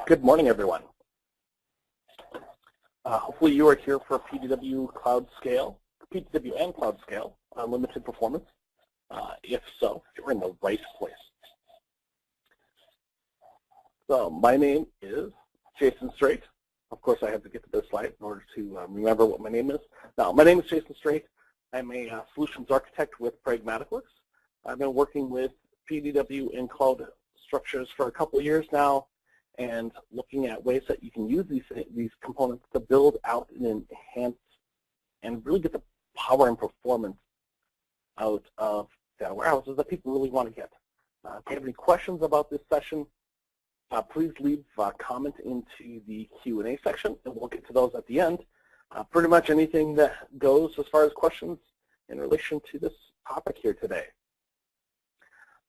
Good morning, everyone. Hopefully you are here for PDW Cloud Scale, PDW and Cloud Scale, Unlimited Performance. If so, you're in the right place. So my name is Jason Straight. Of course, I have to get to this slide in order to remember what my name is. Now, my name is Jason Straight. I'm a solutions architect with Pragmaticworks. I've been working with PDW and cloud structures for a couple of years now, and looking at ways that you can use these components to build out and enhance and really get the power and performance out of data warehouses that people really want to get. If you have any questions about this session, please leave a comment into the Q&A section, and we'll get to those at the end. Pretty much anything that goes as far as questions in relation to this topic here today.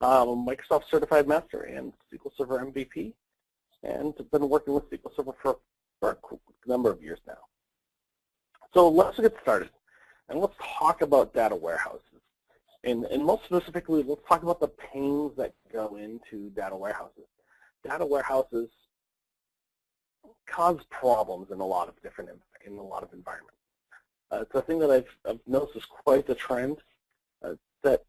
Microsoft Certified Master and SQL Server MVP, and I've been working with SQL Server for a number of years now. So let's get started, and let's talk about data warehouses. And most specifically, let's talk about the pains that go into data warehouses. Data warehouses cause problems in a lot of environments. It's a thing that I've noticed is quite the trend, that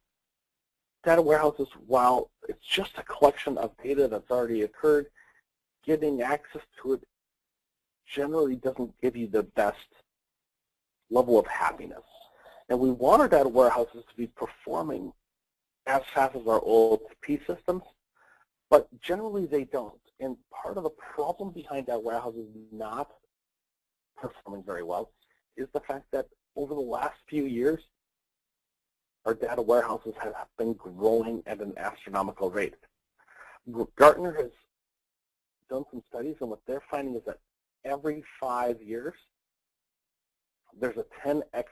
data warehouses, while it's just a collection of data that's already occurred, getting access to it generally doesn't give you the best level of happiness. And we want our data warehouses to be performing as fast as our OLTP systems, but generally they don't. And part of the problem behind data warehouses not performing very well is the fact that over the last few years, our data warehouses have been growing at an astronomical rate. Gartner has done some studies, and what they're finding is that every 5 years, there's a 10x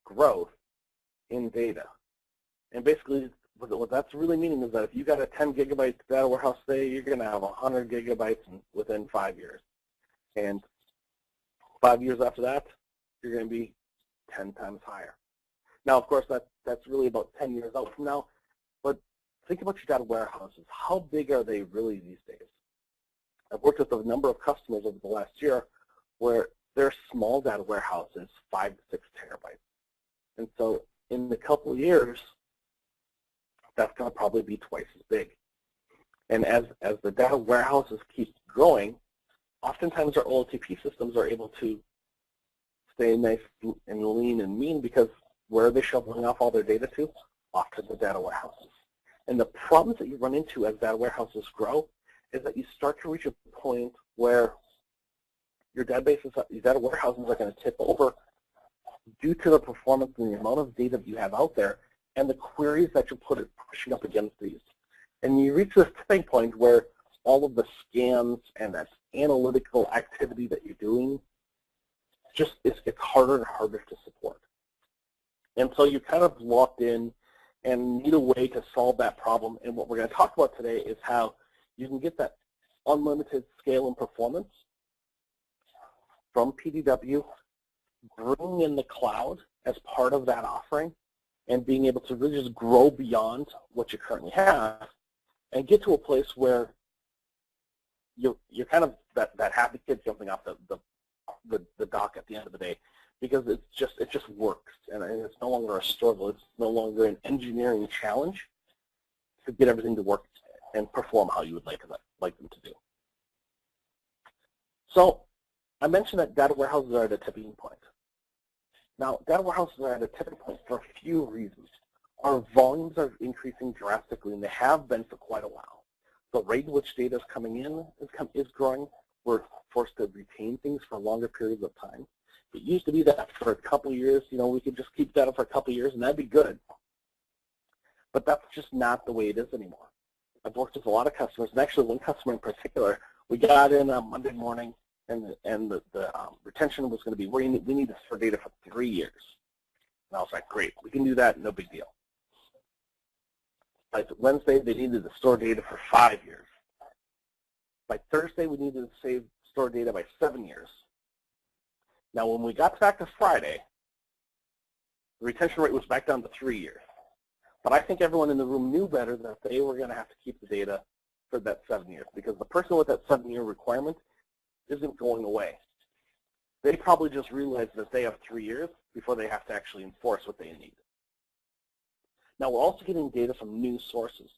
growth in data. And basically, what that's really meaning is that if you got a 10 gigabyte data warehouse today, you're going to have 100 gigabytes within 5 years. And 5 years after that, you're going to be 10 times higher. Now, of course, that's really about 10 years out from now. But think about your data warehouses. How big are they really these days? I've worked with a number of customers over the last year where their small data warehouse is 5 to 6 terabytes. And so in a couple of years, that's going to probably be twice as big. And as the data warehouses keep growing, oftentimes our OLTP systems are able to stay nice and lean and mean, because where are they shoveling off all their data to? Off to the data warehouses. And the problems that you run into as data warehouses grow is that you start to reach a point where your data warehouses are going to tip over due to the performance and the amount of data that you have out there and the queries that you're pushing up against these. And you reach this tipping point where all of the scans and that analytical activity that you're doing it's harder and harder to support. And so you're kind of locked in and need a way to solve that problem. And what we're going to talk about today is how you can get that unlimited scale and performance from PDW, bringing in the cloud as part of that offering, and being able to really just grow beyond what you currently have and get to a place where you're kind of that happy kid jumping off the dock at the end of the day, because it just works, and it's no longer a struggle. It's no longer an engineering challenge to get everything to work and perform how you would like them to do. So I mentioned that data warehouses are at a tipping point. Now, data warehouses are at a tipping point for a few reasons. Our volumes are increasing drastically, and they have been for quite a while. The rate at which data is coming in is growing. We're forced to retain things for longer periods of time. It used to be that for a couple of years, we could just keep data for a couple of years, and that'd be good. But that's just not the way it is anymore. I've worked with a lot of customers, and actually one customer in particular, we got in on Monday morning, and the retention was going to be, we need to store data for 3 years. And I was like, great, we can do that, no big deal. By Wednesday, they needed to store data for 5 years. By Thursday, we needed to store data by 7 years. Now, when we got back to Friday, the retention rate was back down to 3 years. But I think everyone in the room knew better that they were going to have to keep the data for that 7 years, because the person with that 7-year requirement isn't going away. They probably just realize that they have 3 years before they have to actually enforce what they need. Now, we're also getting data from new sources.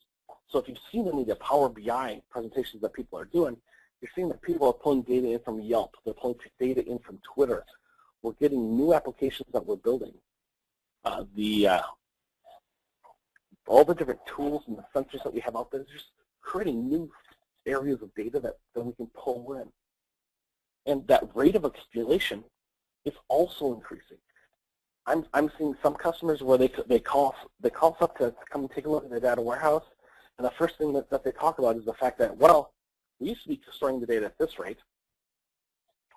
So if you've seen any of the Power BI presentations that people are doing, you're seeing that people are pulling data in from Yelp. They're pulling data in from Twitter. We're getting new applications that we're building. All the different tools and the sensors that we have out there, just creating new areas of data that we can pull in. And that rate of accumulation is also increasing. I'm seeing some customers where they call us up to come and take a look at their data warehouse, and the first thing that they talk about is the fact that, well, we used to be storing the data at this rate,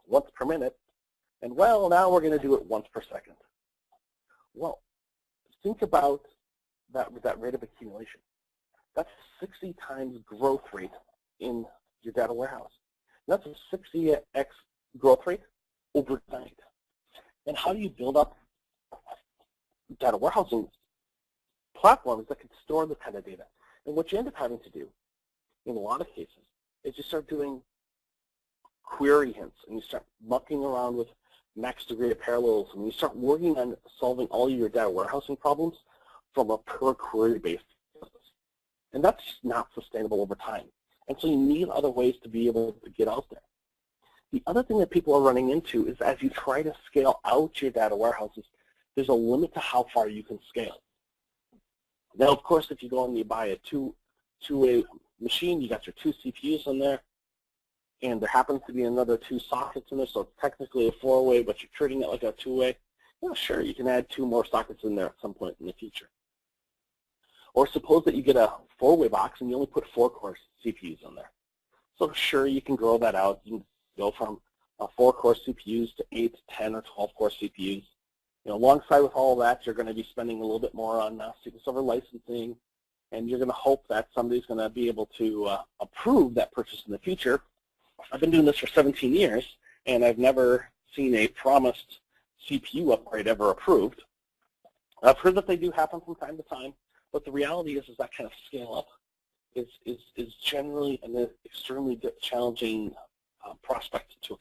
once per minute, and well, now we're going to do it once per second. Well, think about that rate of accumulation. That's 60 times growth rate in your data warehouse. And that's a 60x growth rate overnight. And how do you build up data warehousing platforms that can store the kind of data? And what you end up having to do, in a lot of cases, is you start doing query hints, and you start mucking around with max degree of parallels, and you start working on solving all your data warehousing problems from a per query basis. And that's just not sustainable over time. And so you need other ways to be able to get out there. The other thing that people are running into is as you try to scale out your data warehouses, there's a limit to how far you can scale. Now, of course, if you go and you buy a two-way machine, you got your 2 CPUs in there, and there happens to be another 2 sockets in there, so it's technically a 4-way, but you're treating it like a 2-way. Well, sure, you can add 2 more sockets in there at some point in the future. Or suppose that you get a 4-way box and you only put 4-core CPUs in there. So sure, you can grow that out. You can go from 4-core CPUs to 8, 10, or 12-core CPUs. You know, alongside with all of that, you're going to be spending a little bit more on SQL Server licensing, and you're going to hope that somebody's going to be able to approve that purchase in the future. I've been doing this for 17 years, and I've never seen a promised CPU upgrade ever approved. I've heard that they do happen from time to time, but the reality is that kind of scale up is generally an extremely challenging prospect to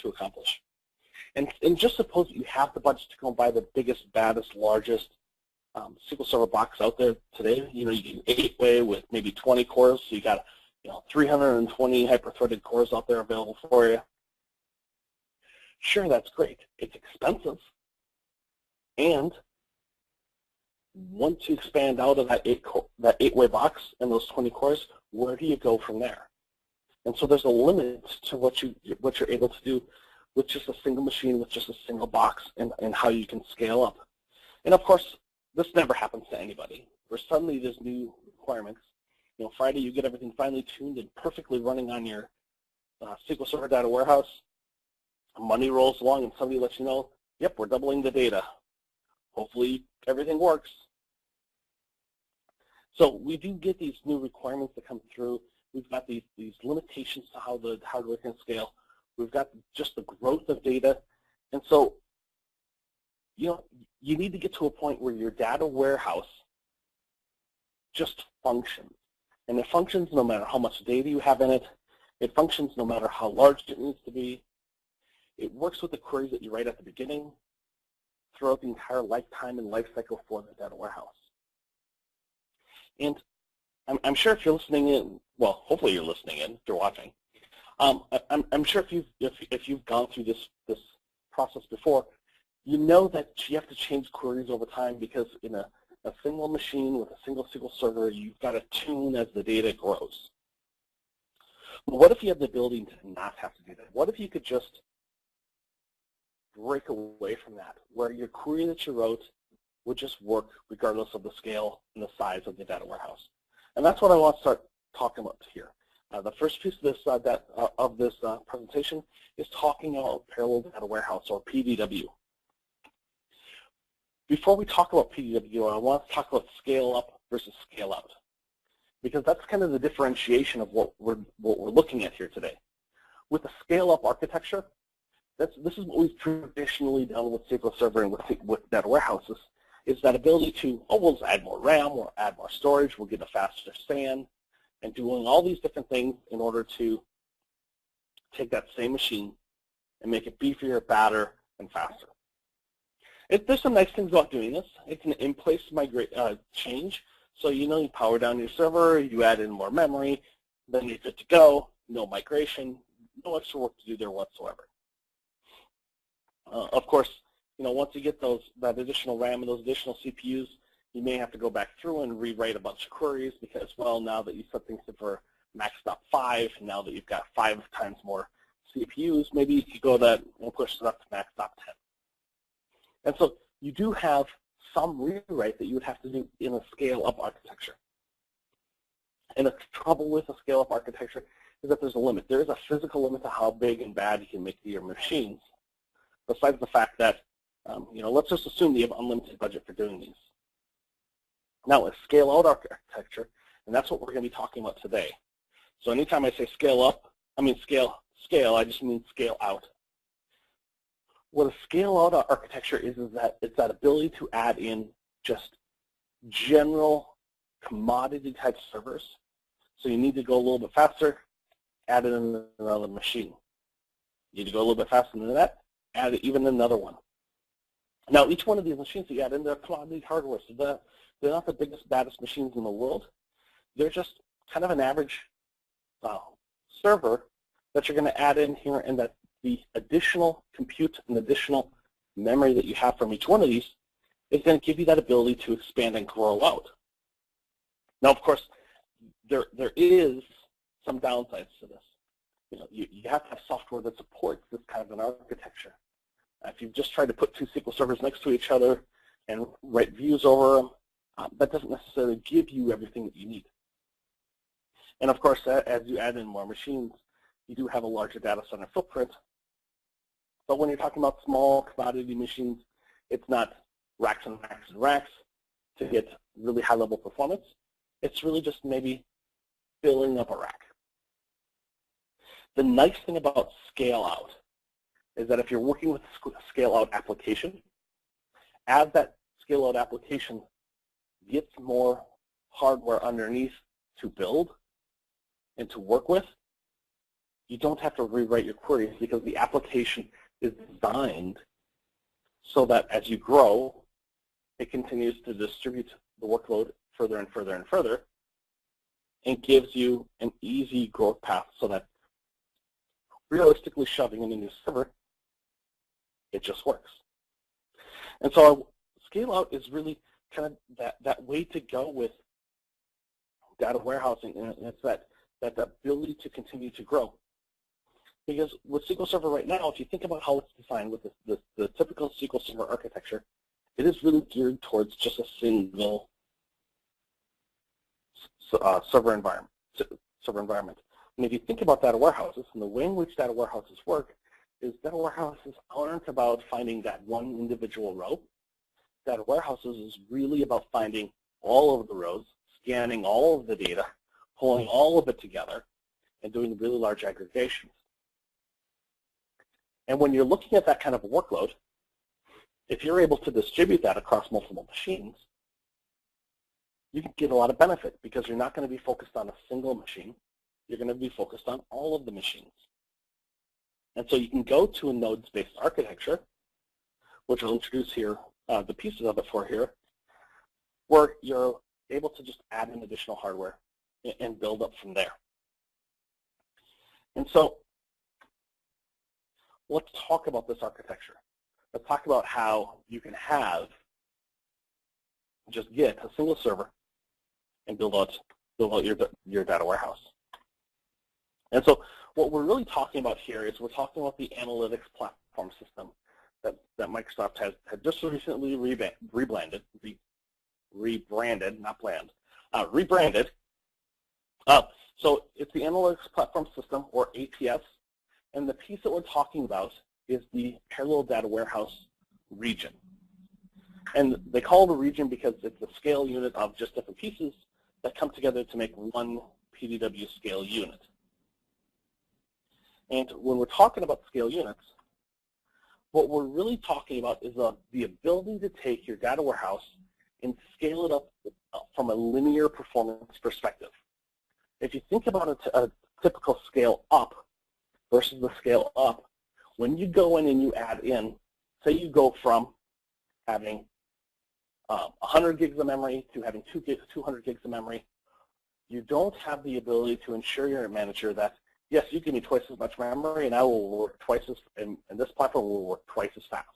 accomplish. And just suppose that you have the budget to go and buy the biggest, baddest, largest SQL Server box out there today. You know, you get an 8-way with maybe 20 cores, so you got 320 hyper-threaded cores out there available for you. Sure, that's great. It's expensive. And once you expand out of that 8-way box and those 20 cores, where do you go from there? And so there's a limit to what you're able to do with just a single machine, with just a single box, and how you can scale up. And of course, this never happens to anybody, where suddenly there's new requirements. You know, Friday you get everything finely tuned and perfectly running on your SQL Server data warehouse. Money rolls along and somebody lets you know, yep, we're doubling the data. Hopefully everything works. So we do get these new requirements that come through. We've got these limitations to how the hardware can scale. We've got just the growth of data. And so, you need to get to a point where your data warehouse just functions. And it functions no matter how much data you have in it. It functions no matter how large it needs to be. It works with the queries that you write at the beginning throughout the entire lifetime and life cycle for the data warehouse. And I'm sure if you're listening in, well, hopefully you're listening in if you're watching. I'm sure if you've gone through this process before, you know that you have to change queries over time because in a single machine with a single SQL server, you've got to tune as the data grows. But what if you have the ability to not have to do that? What if you could just break away from that, where your query that you wrote would just work regardless of the scale and the size of the data warehouse? And that's what I want to start talking about here. The first piece of this presentation is talking about parallel data warehouse, or PDW. Before we talk about PDW, I want to talk about scale up versus scale out, because that's kind of the differentiation of what we're looking at here today. With the scale up architecture, this is what we've traditionally done with SQL Server and with data warehouses, is that ability to, we'll just add more RAM, or add more storage, we'll get a faster SAN. and doing all these different things in order to take that same machine and make it beefier, badder, and faster. There's some nice things about doing this. It's an in-place change. So you power down your server, you add in more memory, then you're good to go. No migration, no extra work to do there whatsoever. Of course, once you get that additional RAM and those additional CPUs, you may have to go back through and rewrite a bunch of queries because, well, now that you set things for maxed out 5, now that you've got 5 times more CPUs, maybe you could go that and push it up to maxed out 10. And so you do have some rewrite that you would have to do in a scale-up architecture. And the trouble with a scale-up architecture is that there's a limit. There is a physical limit to how big and bad you can make your machines, besides the fact that, let's just assume that you have unlimited budget for doing these. Now, a scale-out architecture, and that's what we're going to be talking about today. So anytime I say scale up, I mean scale, I just mean scale out. What a scale-out architecture is that it's that ability to add in just general commodity-type servers. So you need to go a little bit faster, add in another machine. You need to go a little bit faster than that, add even another one. Now, each one of these machines that you add in, they're commodity hardware. So they're not the biggest, baddest machines in the world. They're just kind of an average server that you're going to add in here, and that the additional compute and additional memory that you have from each one of these is going to give you that ability to expand and grow out. Now, of course, there is some downsides to this. You have to have software that supports this kind of an architecture. If you just try to put 2 SQL servers next to each other and write views over them, that doesn't necessarily give you everything that you need. And of course, as you add in more machines, you do have a larger data center footprint. But when you're talking about small commodity machines, it's not racks and racks and racks to get really high-level performance. It's really just maybe filling up a rack. The nice thing about scale-out is that if you're working with a scale-out application, as that scale-out application gets more hardware underneath to build and to work with, you don't have to rewrite your queries because the application is designed so that as you grow, it continues to distribute the workload further and further and further and gives you an easy growth path so that realistically shoving in a new server, it just works. And so scale out is really kind of that way to go with data warehousing, and it's that ability to continue to grow. Because with SQL Server right now, if you think about how it's designed with the typical SQL Server architecture, it is really geared towards just a single server environment. And if you think about data warehouses, and the way in which data warehouses work is data warehouses aren't about finding that one individual row. Data warehouses is really about finding all of the rows, scanning all of the data, pulling all of it together, and doing really large aggregations. And when you're looking at that kind of a workload, if you're able to distribute that across multiple machines, you can get a lot of benefit because you're not going to be focused on a single machine. You're going to be focused on all of the machines. And so you can go to a nodes-based architecture, which I'll introduce here, the pieces of it for here, where you're able to just add in additional hardware and build up from there. And so let's talk about this architecture. Let's talk about how you can get a single server and build out your data warehouse. And so what we're really talking about here is we're talking about the analytics platform system that Microsoft had just recently rebranded, not bland, rebranded. So it's the analytics platform system, or APS, and the piece that we're talking about is the parallel data warehouse region. And they call it a region because it's a scale unit of just different pieces that come together to make one PDW scale unit. And when we're talking about scale units, what we're really talking about is the ability to take your data warehouse and scale it up from a linear performance perspective. if you think about a typical scale up versus the scale up, when you go in and you add in, say you go from having 100 gigs of memory to having 200 gigs of memory, you don't have the ability to ensure your manager that, yes, you give me twice as much memory and I will work twice as, and this platform will work twice as fast.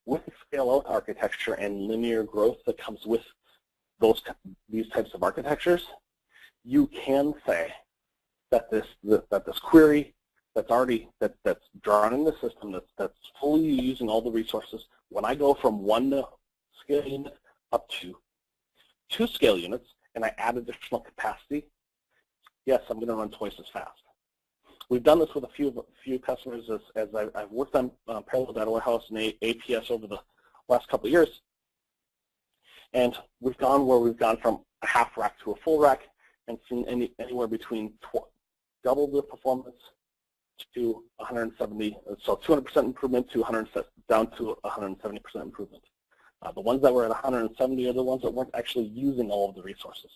With the scale-out architecture and linear growth that comes with these types of architectures, you can say that this query that's drawn in the system, that's fully using all the resources, when I go from 1 scale unit up to 2 scale units and I add additional capacity, yes, I'm going to run twice as fast. We've done this with a few customers as I've worked on Parallel Data Warehouse and APS over the last couple of years. And we've gone from a half rack to a full rack and seen anywhere between double the performance to 170, so 200% improvement to down to 170% improvement. The ones that were at 170 are the ones that weren't actually using all of the resources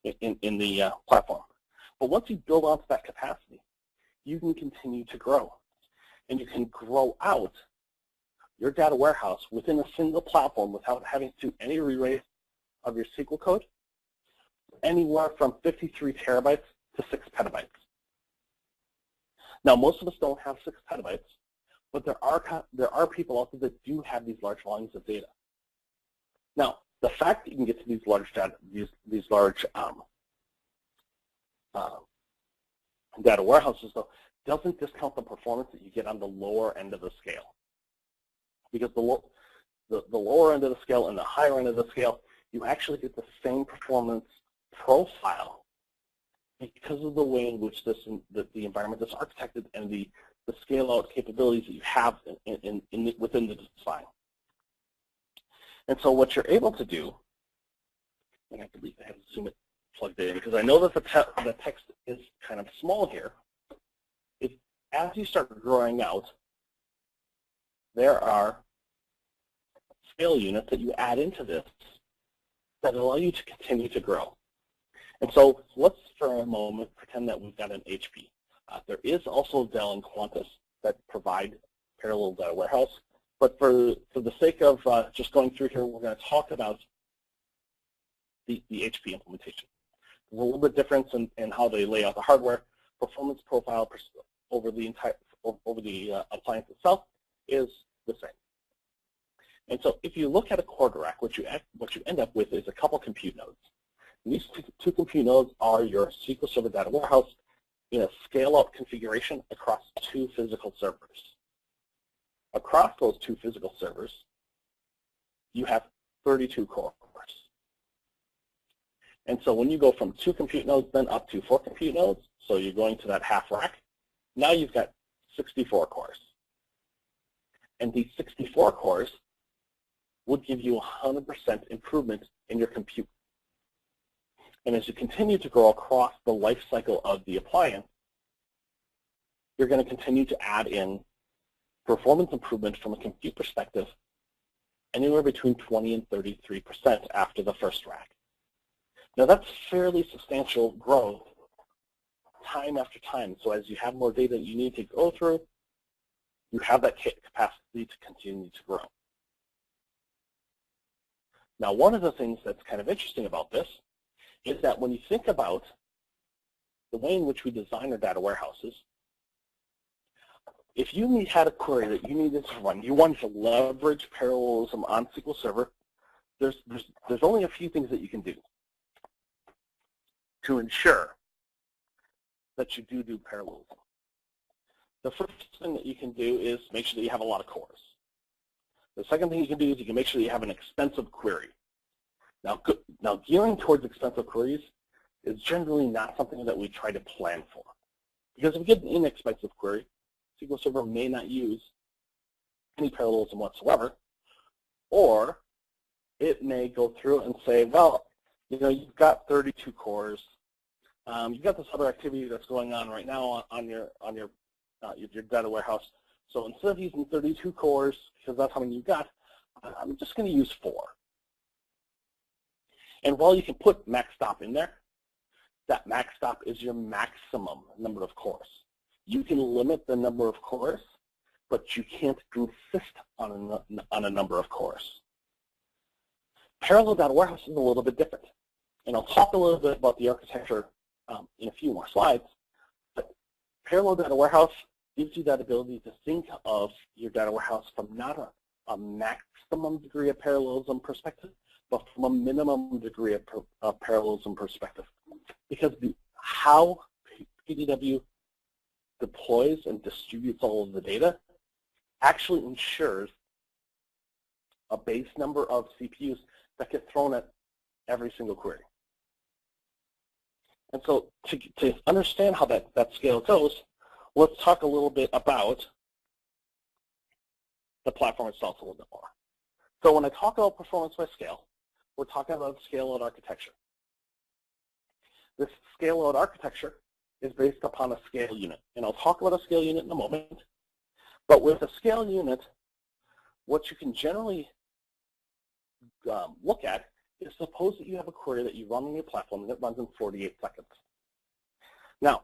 in the platform. But once you build onto that capacity, you can continue to grow. And you can grow out your data warehouse within a single platform without having to do any rewrite of your SQL code, anywhere from 53 terabytes to 6 petabytes. Now, most of us don't have 6 petabytes, but there are people out there that do have these large volumes of data. Now, the fact that you can get to these large data warehouses, though, doesn't discount the performance that you get on the lower end of the scale. Because the lower end of the scale and the higher end of the scale, you actually get the same performance profile because of the way in which the environment is architected and the scale-out capabilities that you have within the design. And so what you're able to do, and I believe I have to zoom it plugged in because I know that the text is kind of small here, is as you start growing out, there are scale units that you add into this that allow you to continue to grow. And so let's, for a moment, pretend that we've got an HP. There is also Dell and Quantus that provide Parallel Data Warehouse. But for the sake of just going through here, we're going to talk about the HP implementation. There's a little bit difference in how they lay out the hardware. Performance profile over the appliance itself is the same. And so if you look at a quarter rack, what you end up with is a couple compute nodes. And these two compute nodes are your SQL Server data warehouse in a scale-out configuration across 2 physical servers. Across those 2 physical servers, you have 32 cores. And so when you go from 2 compute nodes then up to 4 compute nodes, so you're going to that half rack, now you've got 64 cores. And these 64 cores would give you 100% improvement in your compute. And as you continue to grow across the life cycle of the appliance, you're going to continue to add in performance improvement from a compute perspective anywhere between 20 and 33% after the first rack. Now that's fairly substantial growth time after time. So as you have more data that you need to go through, you have that capacity to continue to grow. Now one of the things that's kind of interesting about this is that when you think about the way in which we design our data warehouses, if you had a query that you needed to run, you wanted to leverage parallelism on SQL Server, there's only a few things that you can do to ensure that you do parallelism. The first thing that you can do is make sure that you have a lot of cores. The second thing you can do is you can make sure that you have an expensive query. Now gearing towards expensive queries is generally not something that we try to plan for. Because if we get an inexpensive query, SQL Server may not use any parallelism whatsoever, or it may go through and say, well, you know, you've got 32 cores. You've got this other activity that's going on right now on your data warehouse. So instead of using 32 cores, because that's how many you've got, I'm just going to use 4. And while you can put max stop in there, that max stop is your maximum number of cores. You can limit the number of cores, but you can't persist on a number of cores. Parallel data warehouse is a little bit different. And I'll talk a little bit about the architecture in a few more slides. But parallel data warehouse gives you that ability to think of your data warehouse from not a maximum degree of parallelism perspective, but from a minimum degree of parallelism perspective. Because how PDW deploys and distributes all of the data actually ensures a base number of CPUs that get thrown at every single query. And so to understand how that scale goes, let's talk a little bit about the platform itself a little bit more. So when I talk about performance by scale, we're talking about scale-out architecture. This scale-out architecture is based upon a scale unit. And I'll talk about a scale unit in a moment. But with a scale unit, what you can generally look at is suppose that you have a query that you run on your platform and it runs in 48 seconds. Now,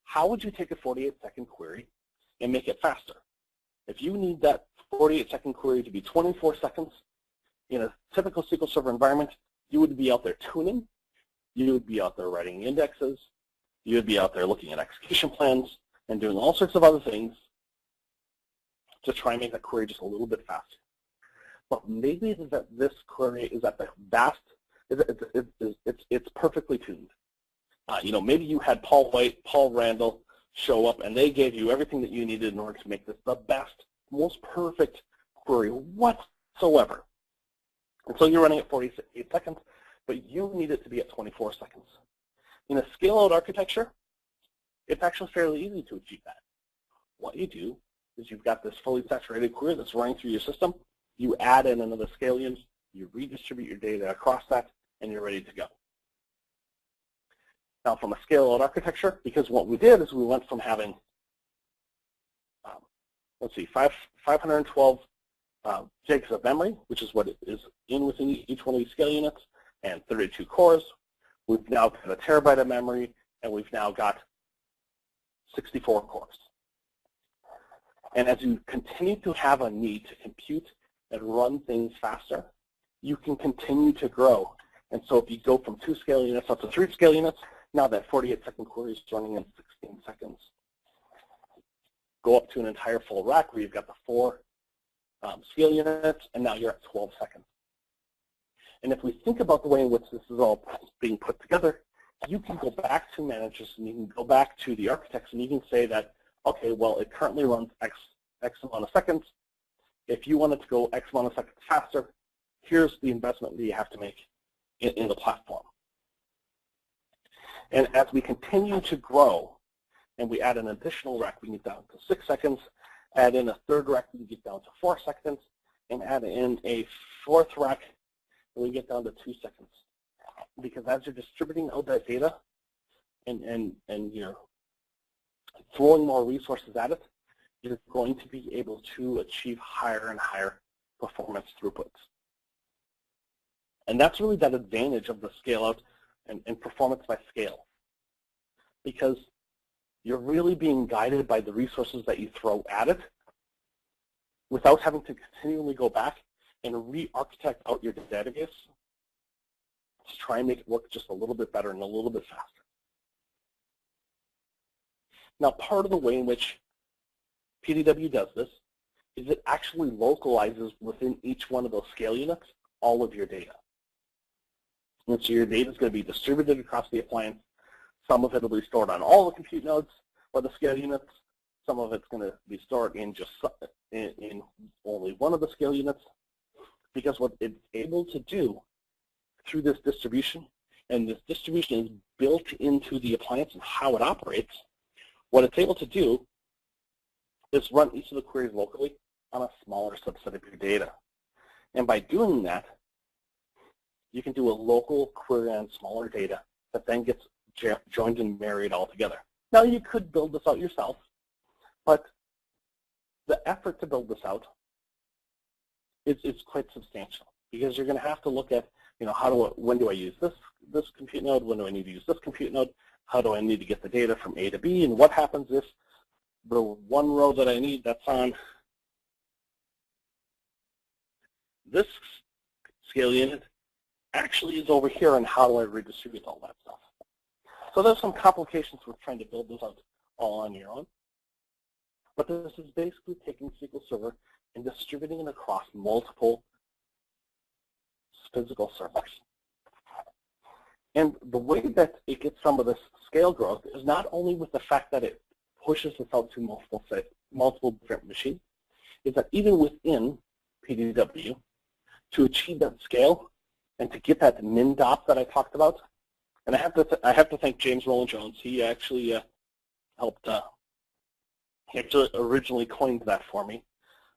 how would you take a 48-second query and make it faster? If you need that 48-second query to be 24 seconds in a typical SQL Server environment, you would be out there tuning, you would be out there writing indexes, you would be out there looking at execution plans and doing all sorts of other things to try and make that query just a little bit faster. But maybe that this query is at the vast, it's perfectly tuned. Maybe you had Paul White, Paul Randall show up, and they gave you everything that you needed in order to make this the best, most perfect query whatsoever. And so you're running at 48 seconds, but you need it to be at 24 seconds. In a scale-out architecture, it's actually fairly easy to achieve that. What you do is you've got this fully saturated query that's running through your system. You add in another scale unit, you redistribute your data across that, and you're ready to go. Now, from a scale-out architecture, because what we did is we went from having, 512 gigs of memory, which is what is within each one of these scale units, and 32 cores. We've now got a terabyte of memory, and we've now got 64 cores. And as you continue to have a need to compute and run things faster, you can continue to grow. And so if you go from 2 scale units up to 3 scale units, now that 48-second query is running in 16 seconds. Go up to an entire full rack where you've got the 4 scale units, and now you're at 12 seconds. And if we think about the way in which this is all being put together, you can go back to managers and you can go back to the architects and you can say that, okay, well, it currently runs X amount of seconds. If you wanted to go X amount of seconds faster, here's the investment that you have to make in the platform. And as we continue to grow and we add an additional rack, we get down to 6 seconds, add in a third rack, we get down to 4 seconds, and add in a fourth rack, and we get down to 2 seconds. Because as you're distributing out that data and you're throwing more resources at it, you're going to be able to achieve higher and higher performance throughputs. And that's really that advantage of the scale out and performance by scale. Because you're really being guided by the resources that you throw at it without having to continually go back and re-architect out your database to try and make it work just a little bit better and a little bit faster. Now, part of the way in which PDW does this is it actually localizes within each one of those scale units all of your data. And so your data is going to be distributed across the appliance. Some of it will be stored on all the compute nodes or the scale units. Some of it's going to be stored in just in only one of the scale units. Because what it's able to do through this distribution, and this distribution is built into the appliance and how it operates, what it's able to do is run each of the queries locally on a smaller subset of your data. And by doing that, you can do a local query on smaller data that then gets joined and married all together. Now, you could build this out yourself, but the effort to build this out is quite substantial because you're going to have to look at when do I use this compute node? When do I need to use this compute node? How do I need to get the data from A to B? And what happens if the one row that I need that's on this scale unit actually is over here, and how do I redistribute all that stuff? So there's some complications with trying to build this out all on your own. But this is basically taking SQL Server and distributing it across multiple physical servers. And the way that it gets some of this scale growth is not only with the fact that it pushes this out to multiple different machines, is that even within PDW, to achieve that scale and to get that min-dop that I talked about, and I have to thank James Roland Jones. He actually helped. He actually originally coined that for me.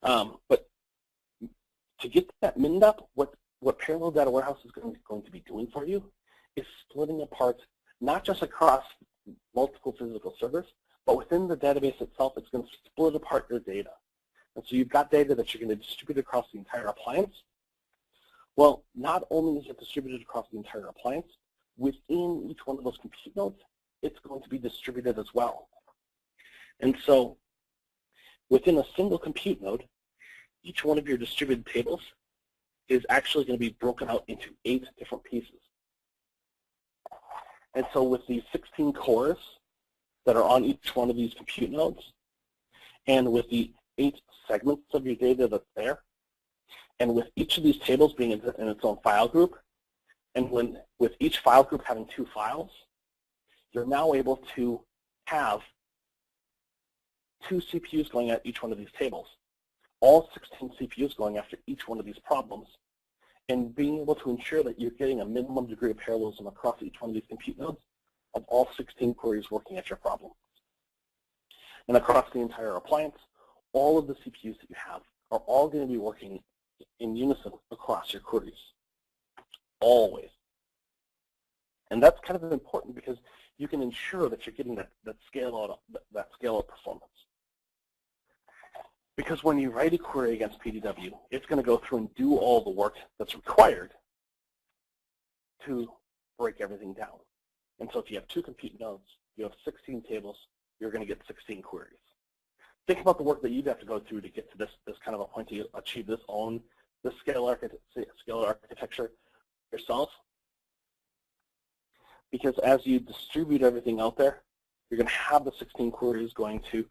But to get that min-dop, what Parallel Data Warehouse is going to be doing for you is splitting apart not just across multiple physical servers, but within the database itself, it's going to split apart your data. And so you've got data that you're going to distribute across the entire appliance. Well, not only is it distributed across the entire appliance, within each one of those compute nodes, it's going to be distributed as well. And so within a single compute node, each one of your distributed tables is actually going to be broken out into 8 different pieces. And so with these 16 cores that are on each one of these compute nodes, and with the 8 segments of your data that's there, and with each of these tables being in its own file group, and with each file group having 2 files, you're now able to have 2 CPUs going at each one of these tables, all 16 CPUs going after each one of these problems, and being able to ensure that you're getting a minimum degree of parallelism across each one of these compute nodes of all 16 queries working at your problem. And across the entire appliance, all of the CPUs that you have are all going to be working in unison across your queries, always. And that's kind of important because you can ensure that you're getting that scale out performance. Because when you write a query against PDW, it's going to go through and do all the work that's required to break everything down. And so if you have 2 compute nodes, you have 16 tables, you're going to get 16 queries. Think about the work that you'd have to go through to get to this kind of a point to achieve this scale architecture yourself. Because as you distribute everything out there, you're going to have the 16 queries going to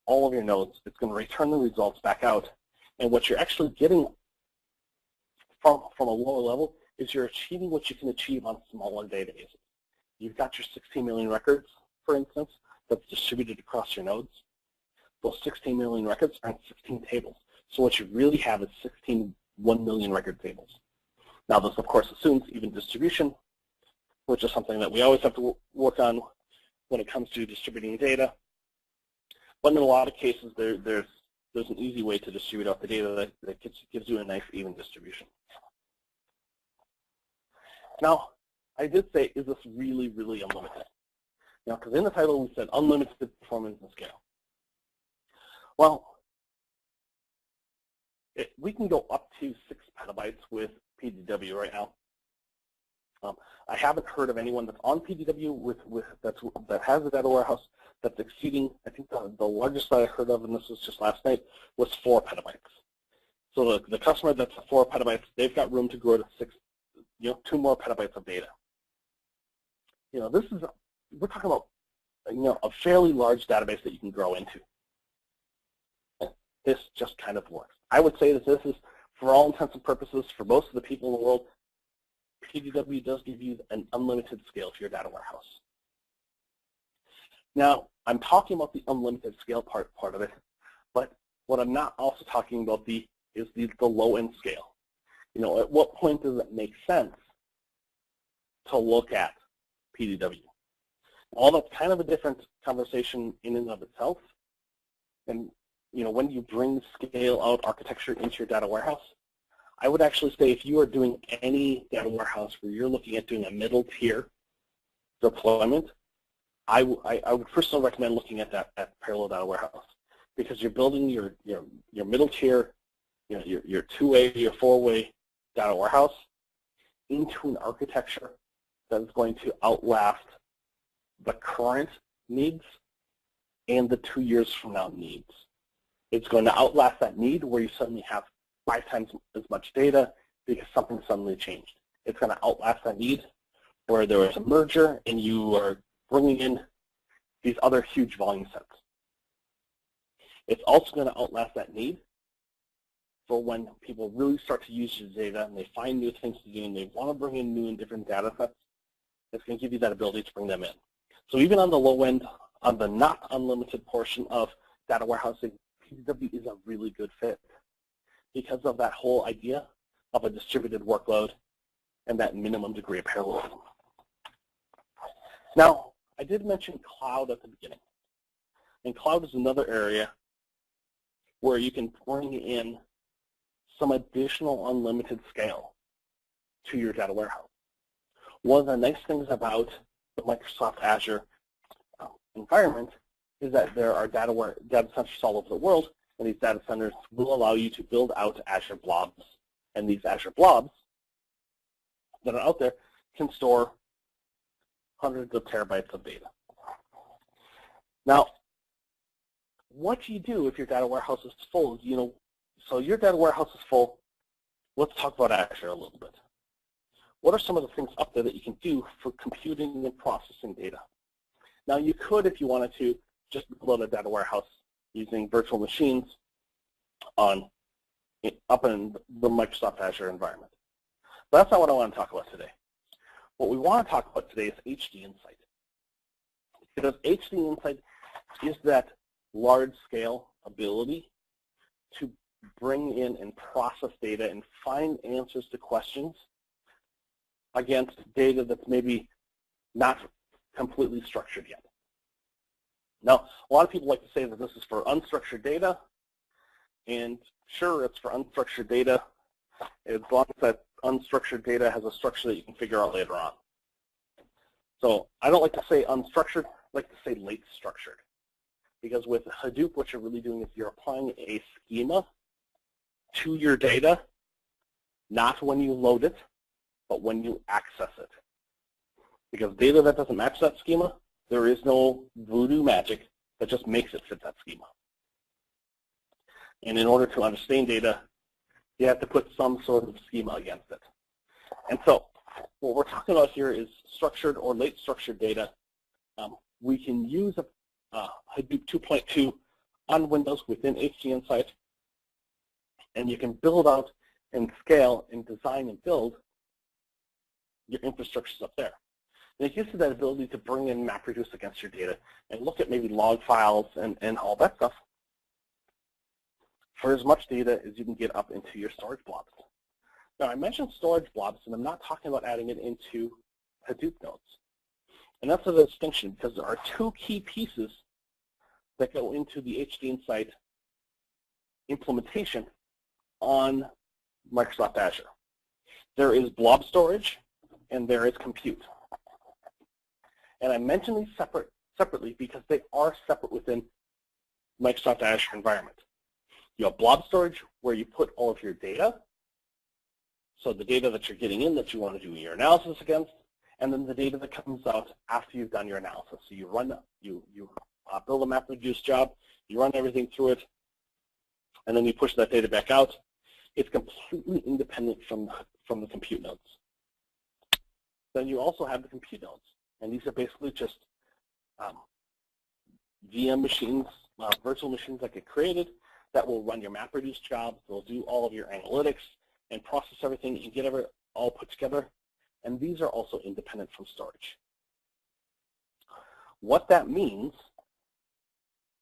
all of your nodes. It's going to return the results back out. And what you're actually getting from a lower level is you're achieving what you can achieve on smaller databases. You've got your 16 million records, for instance, that's distributed across your nodes. Those 16 million records are in 16 tables. So what you really have is 16 1 million record tables. Now this, of course, assumes even distribution, which is something that we always have to work on when it comes to distributing data. But in a lot of cases, there's an easy way to distribute out the data that gives you a nice even distribution. Now, I did say, is this really, really unlimited? Now, because in the title we said unlimited performance and scale. Well, we can go up to 6 petabytes with PDW right now. I haven't heard of anyone that's on PDW that has a data warehouse that's exceeding, I think the largest that I heard of, and this was just last night, was 4 petabytes. So the customer that's at 4 petabytes, they've got room to grow to 2 more petabytes of data. We're talking about, a fairly large database that you can grow into. This just kind of works. I would say that this is, for all intents and purposes, for most of the people in the world, PDW does give you an unlimited scale to your data warehouse. Now, I'm talking about the unlimited scale part of it, but what I'm not also talking about is the low-end scale. At what point does it make sense to look at PDW? Well, that's kind of a different conversation in and of itself. And when you bring scale-out architecture into your data warehouse, I would actually say if you are doing any data warehouse where you're looking at doing a middle tier deployment, I would personally recommend looking at that at Parallel Data Warehouse, because you're building your middle tier, your 2-way, your 4-way data warehouse. into an architecture that is going to outlast the current needs and the 2 years from now needs. It's going to outlast that need where you suddenly have 5 times as much data because something suddenly changed. It's going to outlast that need where there was a merger and you are bringing in these other huge volume sets. It's also going to outlast that need for when people really start to use your data and they find new things to do and they want to bring in new and different data sets. It's going to give you that ability to bring them in. So even on the low end, on the not unlimited portion of data warehousing, PDW is a really good fit because of that whole idea of a distributed workload and that minimum degree of parallelism. Now, I did mention cloud at the beginning. And cloud is another area where you can bring in some additional unlimited scale to your data warehouse. One of the nice things about the Microsoft Azure environment is that there are data centers all over the world, and these data centers will allow you to build out Azure blobs. And these Azure blobs that are out there can store hundreds of terabytes of data. Now, what do you do if your data warehouse is full? So your data warehouse is full. Let's talk about Azure a little bit. What are some of the things up there that you can do for computing and processing data? Now, you could, if you wanted to, just build a data warehouse using virtual machines up in the Microsoft Azure environment. But that's not what I want to talk about today. What we want to talk about today is HD Insight. Because HD Insight is that large-scale ability to bring in and process data and find answers to questions against data that's maybe not completely structured yet. Now, a lot of people like to say that this is for unstructured data, and sure, it's for unstructured data as long as that unstructured data has a structure that you can figure out later on. So I don't like to say unstructured, I like to say late structured. Because with Hadoop, what you're really doing is you're applying a schema to your data, not when you load it, but when you access it. Because data that doesn't match that schema, there is no voodoo magic that just makes it fit that schema. And in order to understand data, you have to put some sort of schema against it. And so what we're talking about here is structured or late structured data. We can use Hadoop 2.2 on Windows within HD Insight, and you can build out and scale and design and build your infrastructures up there. And it gives you that ability to bring in MapReduce against your data and look at maybe log files and all that stuff for as much data as you can get up into your storage blobs. Now, I mentioned storage blobs, and I'm not talking about adding it into Hadoop nodes. And that's a distinction because there are two key pieces that go into the HD Insight implementation on Microsoft Azure. There is blob storage, and there is compute. And I mention these separately because they are separate within Microsoft Azure environment. You have blob storage where you put all of your data, so the data that you're getting in that you want to do your analysis against, and then the data that comes out after you've done your analysis. So you run, you build a MapReduce job, you run everything through it, and then you push that data back out. It's completely independent from the compute nodes. Then you also have the compute nodes, and these are basically just VM machines, virtual machines that get created that will run your MapReduce jobs. They'll do all of your analytics and process everything and get it all put together. And these are also independent from storage. What that means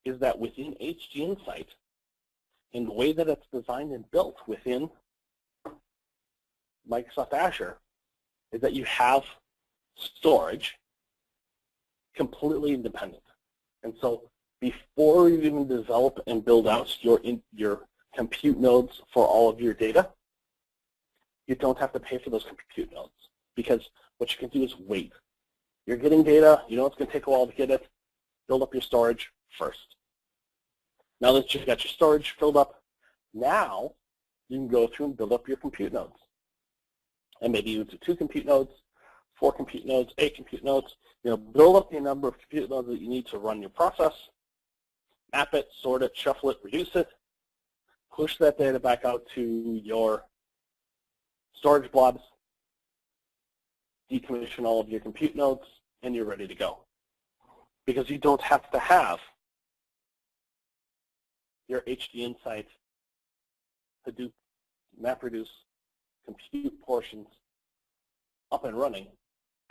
is that within HD Insight, in the way that it's designed and built within Microsoft Azure, is that you have storage completely independent. And so before you even develop and build out your compute nodes for all of your data, you don't have to pay for those compute nodes because what you can do is wait. You're getting data, you know it's going to take a while to get it, build up your storage first. Now that you've got your storage filled up, now you can go through and build up your compute nodes. And maybe you do 2 compute nodes, 4 compute nodes, 8 compute nodes. Build up the number of compute nodes that you need to run your process, map it, sort it, shuffle it, reduce it, push that data back out to your storage blobs, decommission all of your compute nodes, and you're ready to go. Because you don't have to have your HD Insight Hadoop MapReduce compute portions up and running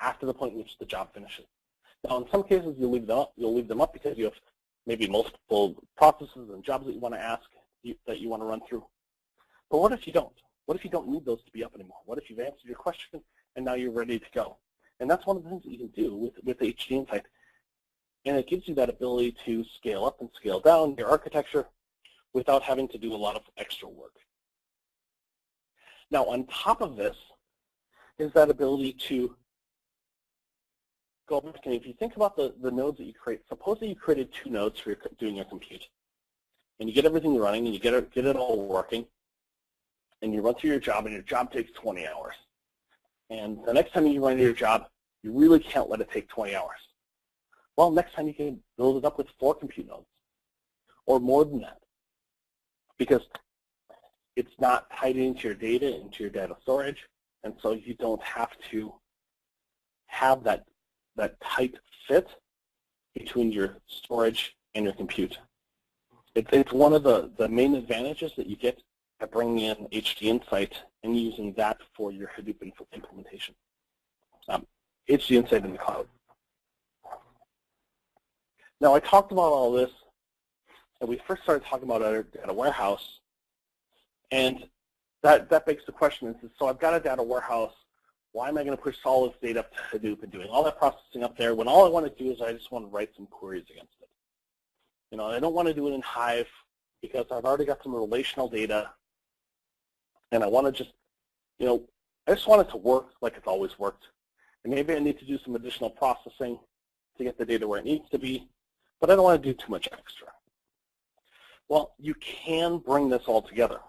after the point in which the job finishes. Now, in some cases, you'll leave them up because you have maybe multiple processes and jobs that you want to ask, that you want to run through. But what if you don't? What if you don't need those to be up anymore? What if you've answered your question and now you're ready to go? And that's one of the things that you can do with HD Insight. And it gives you that ability to scale up and scale down your architecture without having to do a lot of extra work. Now, on top of this is that ability to go back, and if you think about the nodes that you create, suppose that you created 2 nodes for doing your compute, and you get everything running, and you get it all working, and you run through your job, and your job takes 20 hours. And the next time you run your job, you really can't let it take 20 hours. Well, next time you can build it up with 4 compute nodes, or more than that, because it's not tied into your data, into your data storage, and so you don't have to have that tight fit between your storage and your compute. It's one of the main advantages that you get by bringing in HD Insight and using that for your Hadoop implementation. HD Insight in the cloud. Now, I talked about all this, and we first started talking about our data warehouse, and that begs the question, so I've got a data warehouse. Why am I going to push all this data up to Hadoop and doing all that processing up there when all I want to do is I just want to write some queries against it? I don't want to do it in Hive because I've already got some relational data, and I want to just, I just want it to work like it's always worked. And maybe I need to do some additional processing to get the data where it needs to be, but I don't want to do too much extra. Well, you can bring this all together,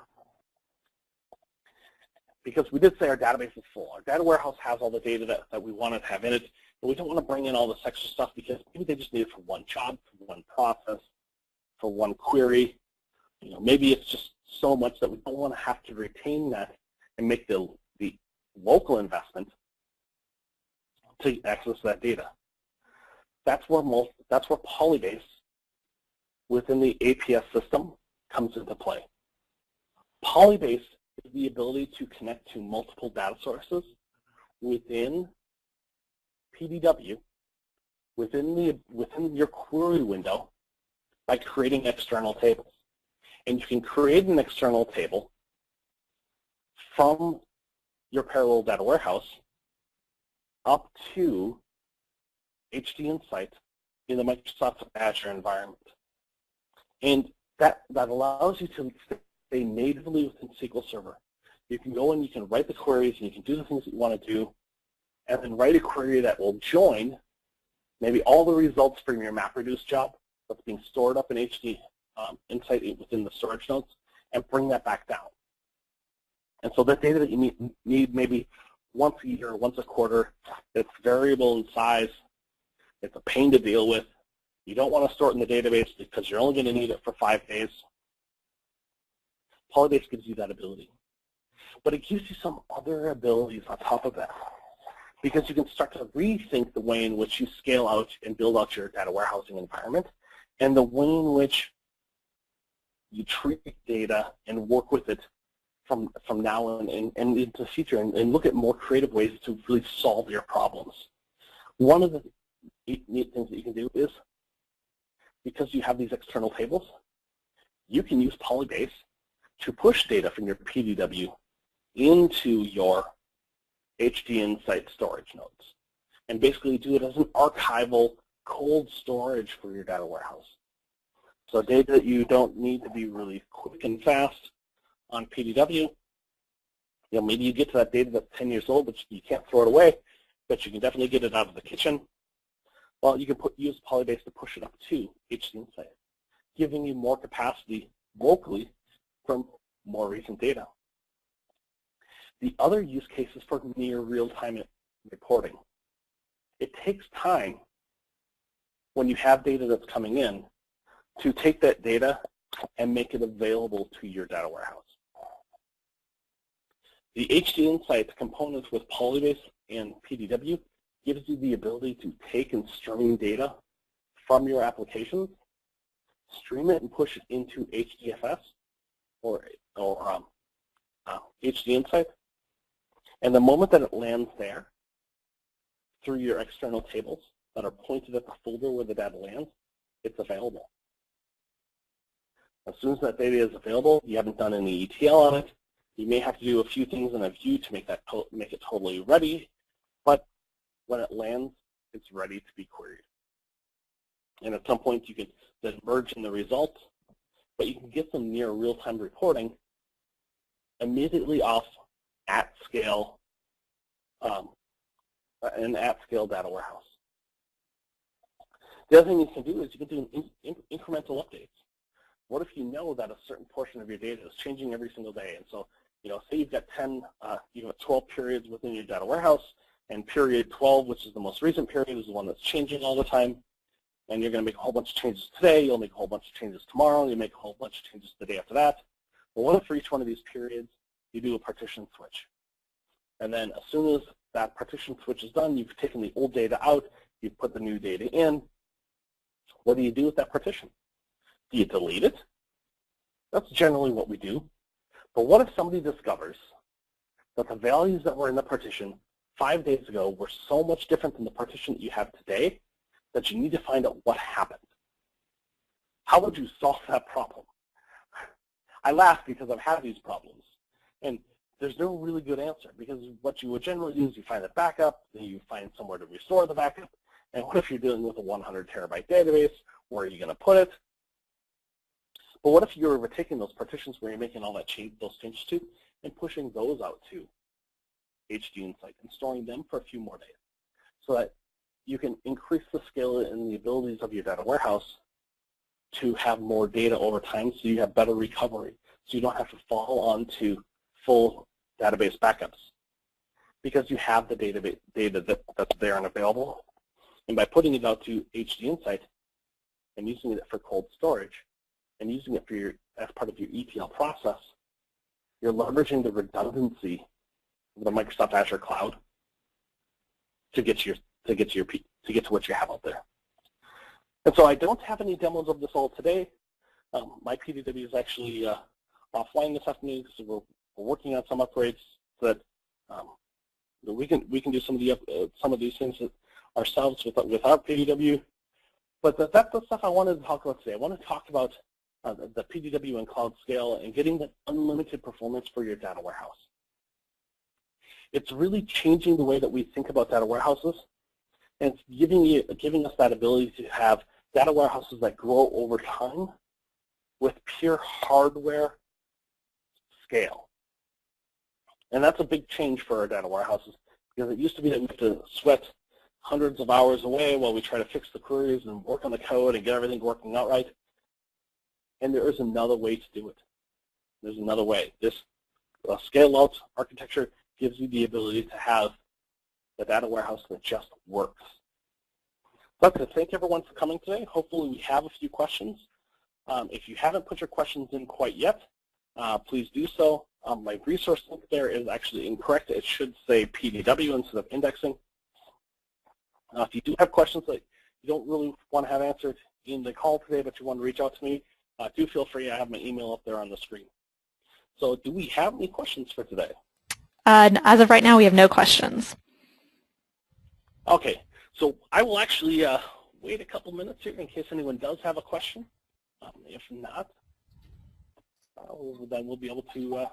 because we did say our database is full. Our data warehouse has all the data that we want to have in it, but we don't want to bring in all this extra stuff because maybe they just need it for one job, for one process, for one query. Maybe it's just so much that we don't want to have to retain that and make the local investment to access that data. That's where Polybase within the APS system comes into play. Polybase is the ability to connect to multiple data sources within PDW, within your query window, by creating external tables. And you can create an external table from your parallel data warehouse up to HD Insight in the Microsoft Azure environment. And that allows you to stay natively within SQL Server. You can go and you can write the queries and you can do the things that you want to do, and then write a query that will join maybe all the results from your MapReduce job that's being stored up in HD Insight within the storage nodes, and bring that back down. And so that data that you need maybe once a year, once a quarter, it's variable in size, it's a pain to deal with, you don't want to store it in the database because you're only going to need it for 5 days. Polybase gives you that ability. But it gives you some other abilities on top of that, because you can start to rethink the way in which you scale out and build out your data warehousing environment, and the way in which you treat data and work with it from now and into the future, and look at more creative ways to really solve your problems. One of the neat things that you can do is, because you have these external tables, you can use Polybase to push data from your PDW into your HD Insight storage nodes, and basically do it as an archival cold storage for your data warehouse. So data that you don't need to be really quick and fast on PDW, maybe you get to that data that's 10 years old, but you can't throw it away, but you can definitely get it out of the kitchen. Well, you can use Polybase to push it up to HD Insight, giving you more capacity locally from more recent data. The other use case is for near real-time reporting. It takes time when you have data that's coming in to take that data and make it available to your data warehouse. The HD Insights components with Polybase and PDW gives you the ability to take and stream data from your applications, stream it and push it into HDFS or HD Insights. And the moment that it lands there, through your external tables that are pointed at the folder where the data lands, it's available. As soon as that data is available, you haven't done any ETL on it. You may have to do a few things in a view to make it totally ready, but when it lands, it's ready to be queried. And at some point, you can then merge in the results, but you can get some near real-time reporting immediately off at-scale an at-scale data warehouse. The other thing you can do is you can do incremental updates. What if you know that a certain portion of your data is changing every single day? And so, say you've got 12 periods within your data warehouse, and period 12, which is the most recent period, is the one that's changing all the time. And you're going to make a whole bunch of changes today. You'll make a whole bunch of changes tomorrow. You'll make a whole bunch of changes the day after that. Well, what if for each one of these periods, you do a partition switch? And then as soon as that partition switch is done, you've taken the old data out, you've put the new data in. What do you do with that partition? Do you delete it? That's generally what we do. But what if somebody discovers that the values that were in the partition 5 days ago were so much different than the partition that you have today that you need to find out what happened? How would you solve that problem? I laugh because I've had these problems. And there's no really good answer, because what you would generally do is you find a backup, then you find somewhere to restore the backup. And what if you're dealing with a 100 terabyte database? Where are you going to put it? But what if you were taking those partitions where you're making all those changes to and pushing those out to HD Insight and storing them for a few more days, so that you can increase the scale and the abilities of your data warehouse to have more data over time, so you have better recovery, so you don't have to fall onto full database backups, because you have the data that's there and available. And by putting it out to HD Insight and using it for cold storage and using it for as part of your ETL process, you're leveraging the redundancy of the Microsoft Azure cloud to get to what you have out there. And so I don't have any demos of this all today. My PDW is actually offline this afternoon because we're working on some upgrades so that we can do some of these things ourselves with our PDW. But that's the stuff I wanted to talk about today. I want to talk about the PDW and cloud scale and getting that unlimited performance for your data warehouse. It's really changing the way that we think about data warehouses, and it's giving us that ability to have data warehouses that grow over time with pure hardware scale. And that's a big change for our data warehouses, because it used to be that we have to sweat hundreds of hours away while we try to fix the queries and work on the code and get everything working out right. And there is another way to do it. There's another way. This scale-out architecture gives you the ability to have the data warehouse that just works. So I'd like to thank everyone for coming today. Hopefully we have a few questions. If you haven't put your questions in quite yet, please do so. My resource link there is actually incorrect. It should say PDW instead of indexing. If you do have questions that you don't really want to have answered in the call today, but you want to reach out to me, do feel free. I have my email up there on the screen. So do we have any questions for today? As of right now, we have no questions. Okay, so I will actually wait a couple minutes here in case anyone does have a question. If not, then we'll be able to...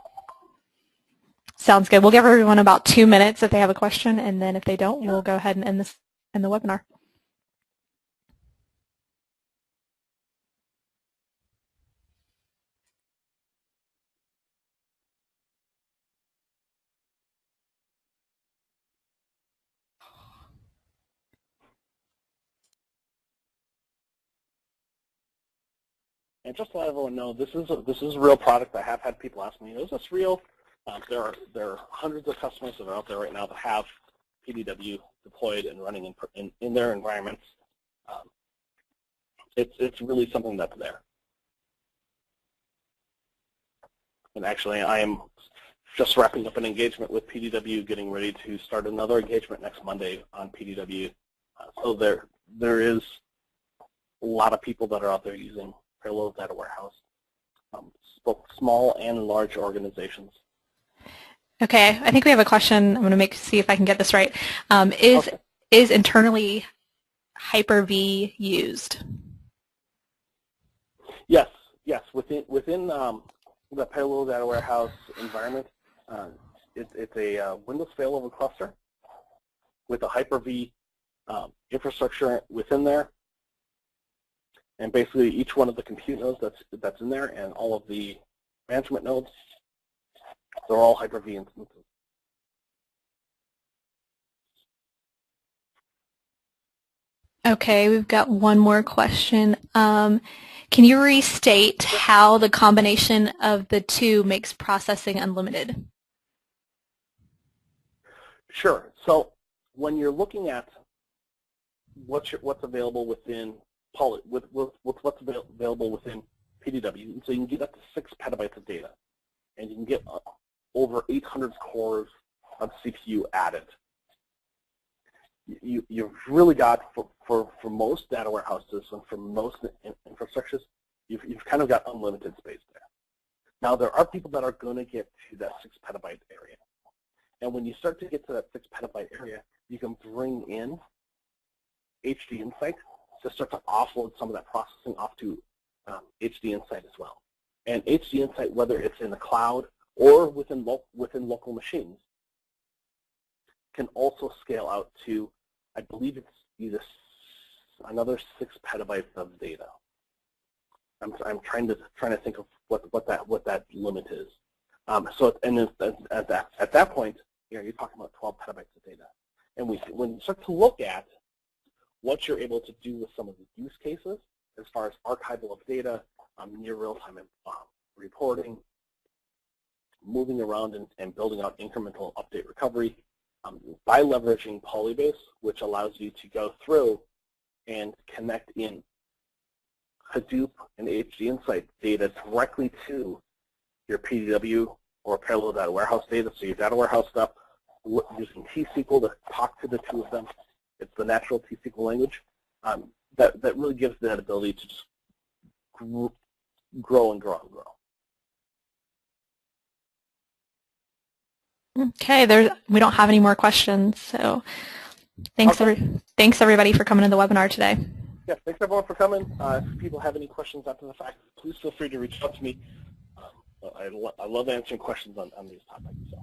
Sounds good. We'll give everyone about 2 minutes if they have a question, and then if they don't, we'll go ahead and end the webinar. And just to let everyone know, this is a real product. I have had people ask me, is this real? There are hundreds of customers that are out there right now that have PDW deployed and running in their environments. It's really something that's there. And actually, I am just wrapping up an engagement with PDW, getting ready to start another engagement next Monday on PDW. So there is a lot of people that are out there using Parallel Data Warehouse, both small and large organizations. Okay, I think we have a question. I'm going to see if I can get this right. Okay. Is internally Hyper-V used? Yes. Within the Parallel Data Warehouse environment, it's a Windows failover cluster with a Hyper-V infrastructure within there, and basically each one of the compute nodes that's in there and all of the management nodes, they're all Hyper-V instances. Okay, we've got one more question. Can you restate how the combination of the two makes processing unlimited? Sure. So when you're looking at what's available within what's available within PDW, so you can get up to 6 petabytes of data, and you can get over 800 cores of CPU added. You've really got, for most data warehouses and for most infrastructures, you've kind of got unlimited space there. Now, there are people that are going to get to that 6 petabyte area. And when you start to get to that 6 petabyte area, you can bring in HD Insight to start to offload some of that processing off to HD Insight as well. And HD Insight, whether it's in the cloud or within local machines, can also scale out to, I believe it's either another 6 petabytes of data. I'm trying to think of what that limit is. So and at that point, you're talking about 12 petabytes of data. And when you start to look at what you're able to do with some of the use cases, as far as archival of data, near real-time reporting, moving around and building out incremental update recovery, by leveraging Polybase, which allows you to go through and connect in Hadoop and HD Insight data directly to your PDW or Parallel Data Warehouse data, so your data warehouse stuff, using T-SQL to talk to the two of them. It's the natural T-SQL language. That really gives that ability to just grow and grow and grow. Okay, we don't have any more questions, so thanks, thanks everybody for coming to the webinar today. Yeah, thanks everyone for coming. If people have any questions after the fact, please feel free to reach out to me. I love answering questions on these topics. So.